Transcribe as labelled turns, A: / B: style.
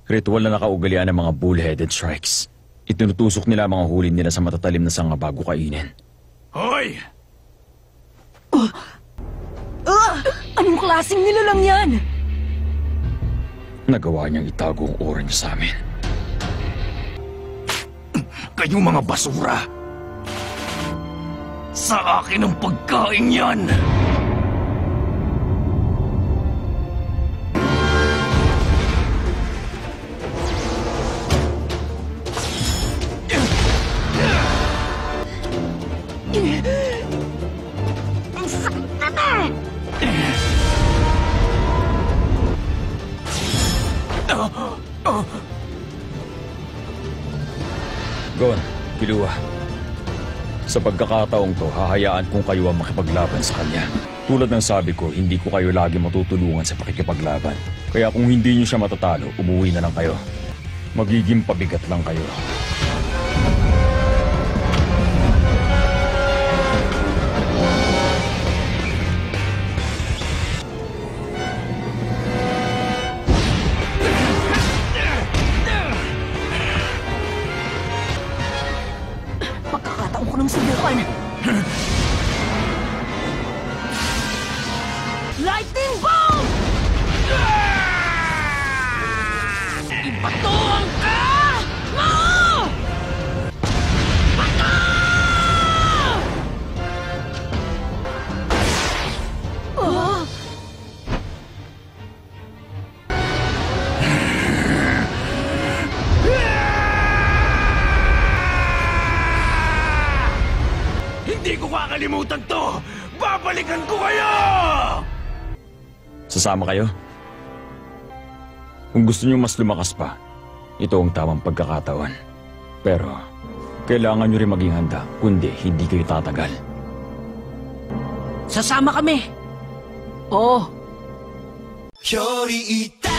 A: Ritual na nakaugalian ng mga bull-headed shrikes. Itinutusok nila ang mga huli nila sa matatalim na sanga bago kainin.
B: Hoy!
C: Anong klaseng nilalang yan?
A: Nagawa niyang itago ang orange sa amin.
B: Kayong mga basura! Sa akin ang pagkain yan!
A: Gon, Killua. Sa pagkakataong to, hahayaan kong kayo ang makipaglaban sa kanya. Tulad ng sabi ko, hindi ko kayo lagi matutulungan sa pakikipaglaban. Kaya kung hindi niyo siya matatalo, umuwi na lang kayo. Magiging pabigat lang kayo.
C: Pagkakataon ko ng subukan. Lightning Bolt! Ipatuwang ka! Bato!
B: Hindi ko kakalimutan to! Babalikan ko kayo!
A: Sasama kayo? Kung gusto niyo mas lumakas pa, ito ang tamang pagkakataon. Pero, kailangan niyo rin maging handa, kundi hindi kayo tatagal.
C: Sasama kami. Oo.
D: 距離いた